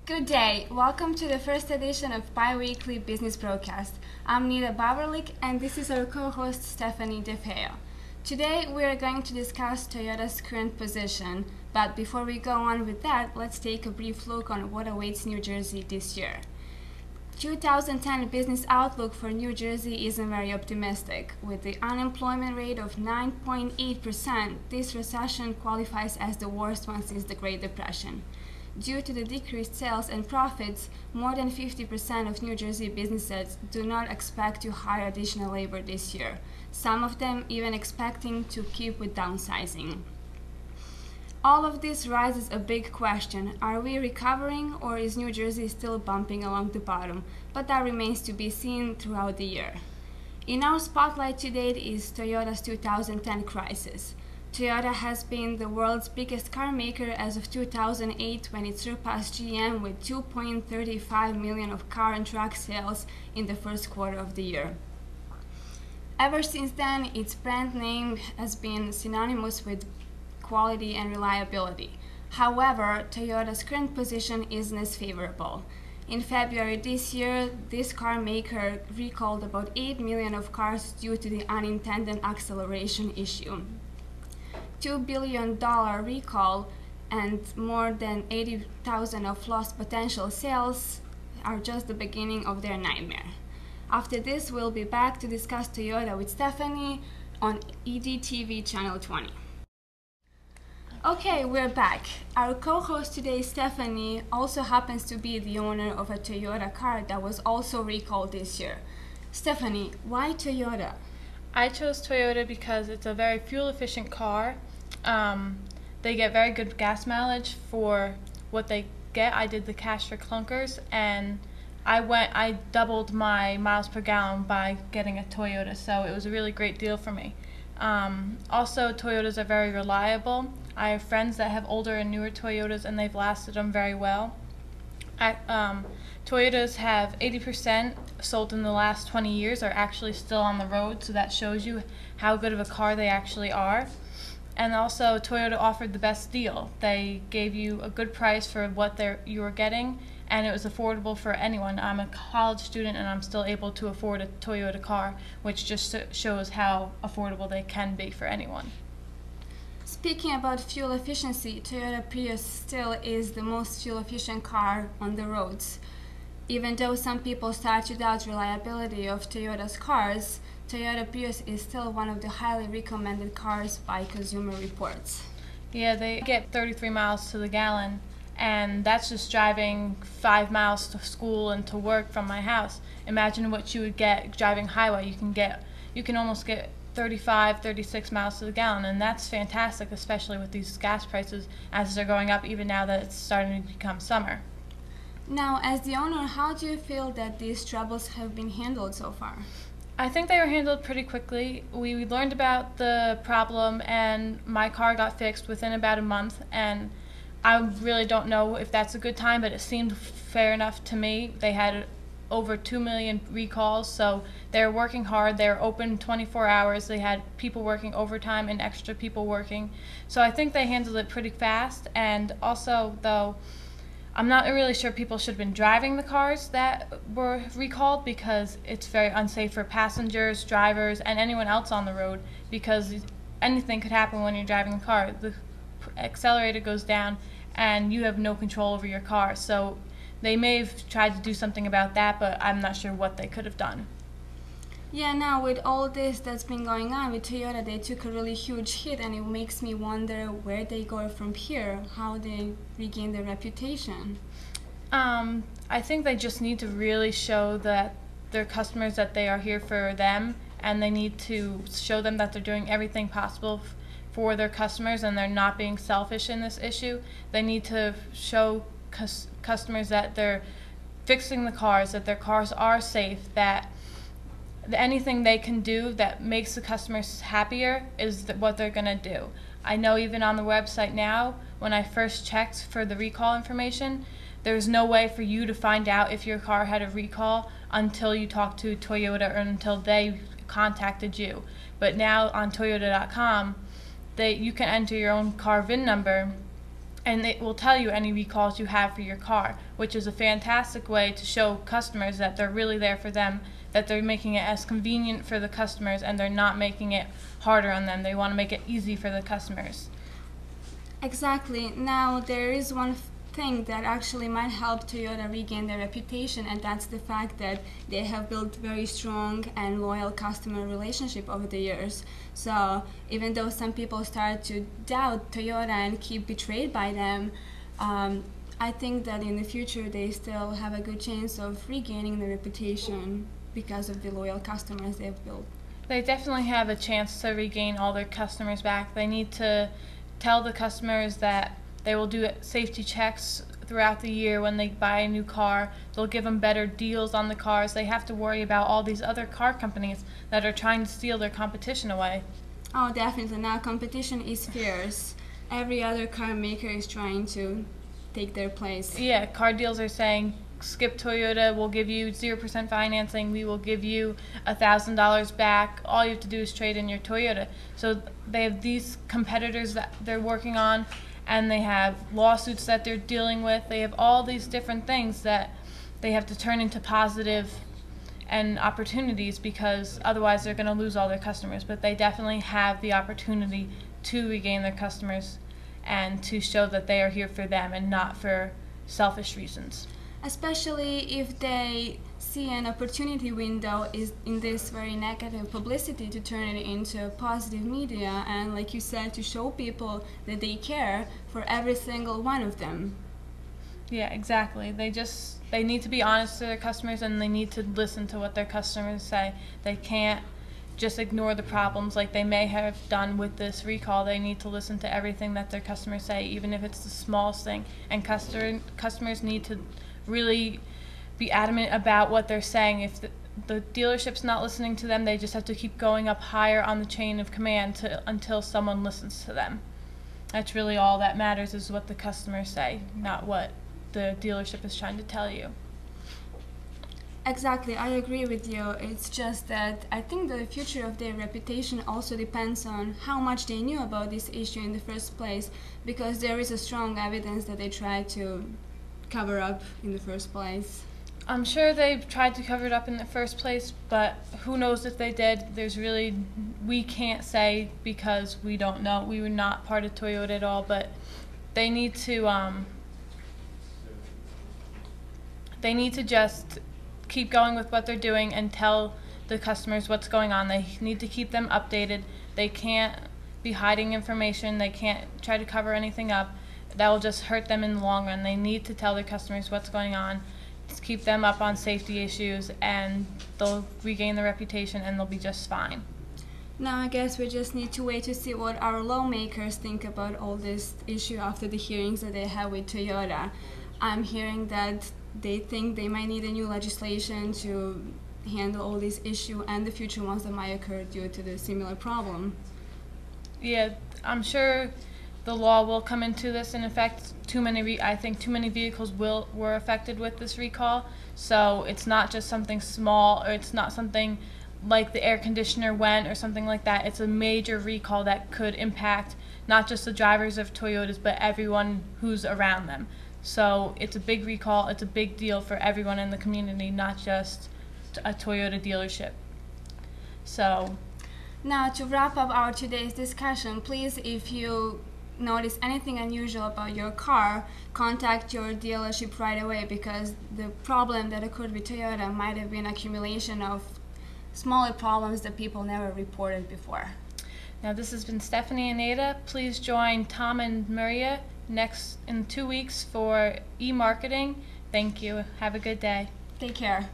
Good day. Welcome to the first edition of Bi-Weekly Business Broadcast. I'm Nita Baverlik and this is our co-host Stephanie DeFeo. Today we are going to discuss Toyota's current position, but before we go on with that, let's take a brief look on what awaits New Jersey this year. 2010 business outlook for New Jersey isn't very optimistic. With the unemployment rate of 9.8%, this recession qualifies as the worst one since the Great Depression. Due to the decreased sales and profits, more than 50% of New Jersey businesses do not expect to hire additional labor this year, some of them even expecting to keep with downsizing. All of this raises a big question: are we recovering, or is New Jersey still bumping along the bottom? But that remains to be seen throughout the year. In our spotlight to date is Toyota's 2010 crisis. Toyota has been the world's biggest car maker as of 2008, when it surpassed GM with 2.35 million of car and truck sales in the first quarter of the year. Ever since then, its brand name has been synonymous with quality and reliability. However, Toyota's current position isn't as favorable. In February this year, this car maker recalled about 8 million of cars due to the unintended acceleration issue. $2 billion recall and more than 80,000 of lost potential sales are just the beginning of their nightmare. After this, we'll be back to discuss Toyota with Stephanie on EDTV Channel 20. Okay, we're back. Our co-host today, Stephanie, also happens to be the owner of a Toyota car that was also recalled this year. Stephanie, why Toyota? I chose Toyota because it's a very fuel-efficient car. They get very good gas mileage for what they get. I did the cash for clunkers, and I doubled my miles per gallon by getting a Toyota, so it was a really great deal for me. Also, Toyotas are very reliable. I have friends that have older and newer Toyotas, and they've lasted them very well. Toyotas have 80% sold in the last 20 years are actually still on the road, so that shows you how good of a car they actually are. And also, Toyota offered the best deal. They gave you a good price for what you were getting, and it was affordable for anyone. I'm a college student and I'm still able to afford a Toyota car, which just shows how affordable they can be for anyone. Speaking about fuel efficiency, Toyota Prius still is the most fuel efficient car on the roads. Even though some people start to doubt reliability of Toyota's cars, Toyota Prius is still one of the highly recommended cars by Consumer Reports. Yeah, they get 33 miles to the gallon, and that's just driving 5 miles to school and to work from my house. Imagine what you would get driving highway. You can almost get 35, 36 miles to the gallon, and that's fantastic, especially with these gas prices as they're going up, even now that it's starting to become summer. Now, as the owner, how do you feel that these troubles have been handled so far? I think they were handled pretty quickly. We learned about the problem, and my car got fixed within about a month, and I really don't know if that's a good time, but it seemed fair enough to me. They had over 2 million recalls, so they're working hard. They're open 24 hours. They had people working overtime and extra people working. So I think they handled it pretty fast. And also, though, I'm not really sure people should have been driving the cars that were recalled, because it's very unsafe for passengers, drivers, and anyone else on the road, because anything could happen when you're driving the car. The accelerator goes down and you have no control over your car. So they may have tried to do something about that, but I'm not sure what they could have done. Yeah, now with all this that's been going on with Toyota, they took a really huge hit, and it makes me wonder where they go from here, how they regain their reputation. I think they just need to really show that their customers that they are here for them, and they need to show them that they're doing everything possible for their customers and they're not being selfish in this issue. They need to show customers that they're fixing the cars, that their cars are safe, that anything they can do that makes the customers happier is what they're going to do. I know even on the website now, when I first checked for the recall information, there's no way for you to find out if your car had a recall until you talked to Toyota or until they contacted you. But now on Toyota.com, you can enter your own car VIN number, and it will tell you any recalls you have for your car, which is a fantastic way to show customers that they're really there for them, that they're making it as convenient for the customers and they're not making it harder on them. They want to make it easy for the customers. Exactly. Now, there is one thing that actually might help Toyota regain their reputation, and that's the fact that they have built very strong and loyal customer relationship over the years. So even though some people start to doubt Toyota and keep betrayed by them, I think that in the future they still have a good chance of regaining their reputation because of the loyal customers they've built. They definitely have a chance to regain all their customers back. They need to tell the customers that they will do safety checks throughout the year when they buy a new car. They'll give them better deals on the cars. They have to worry about all these other car companies that are trying to steal their competition away. Oh, definitely. Now competition is fierce. Every other car maker is trying to take their place. Yeah, car dealers are saying, skip Toyota, we'll give you 0% financing, we will give you $1,000 back, all you have to do is trade in your Toyota. So they have these competitors that they're working on, and they have lawsuits that they're dealing with. They have all these different things that they have to turn into positive and opportunities, because otherwise they're going to lose all their customers. But they definitely have the opportunity to regain their customers and to show that they are here for them and not for selfish reasons. Especially if they see an opportunity window is in this very negative publicity to turn it into positive media, and like you said, to show people that they care for every single one of them. Yeah, exactly. They need to be honest to their customers, and they need to listen to what their customers say. They can't just ignore the problems like they may have done with this recall. They need to listen to everything that their customers say, even if it's the smallest thing. And customers need to really be adamant about what they're saying. If the dealership's not listening to them, they just have to keep going up higher on the chain of command until someone listens to them. That's really all that matters, is what the customers say, not what the dealership is trying to tell you. Exactly, I agree with you. It's just that I think the future of their reputation also depends on how much they knew about this issue in the first place, because there is a strong evidence that they tried to cover up in the first place. I'm sure they tried to cover it up in the first place, but who knows if they did. We can't say, because we don't know. We were not part of Toyota at all, but they need to just keep going with what they're doing and tell the customers what's going on. They need to keep them updated. They can't be hiding information. They can't try to cover anything up. That will just hurt them in the long run. They need to tell their customers what's going on, to keep them up on safety issues, and they'll regain their reputation and they'll be just fine. Now I guess we just need to wait to see what our lawmakers think about all this issue after the hearings that they have with Toyota. I'm hearing that they think they might need a new legislation to handle all this issue and the future ones that might occur due to the similar problem. Yeah, I'm sure the law will come into this in effect. I think too many vehicles were affected with this recall, so it's not just something small, or it's not something like the air conditioner went or something like that. It's a major recall that could impact not just the drivers of Toyotas, but everyone who's around them. So it's a big recall. It's a big deal for everyone in the community, not just a Toyota dealership. So now, to wrap up our today's discussion, please, if you notice anything unusual about your car, contact your dealership right away, because the problem that occurred with Toyota might have been accumulation of smaller problems that people never reported before. Now, this has been Stephanie and Ada. Please join Tom and Maria next in 2 weeks for e-marketing. Thank you. Have a good day. Take care.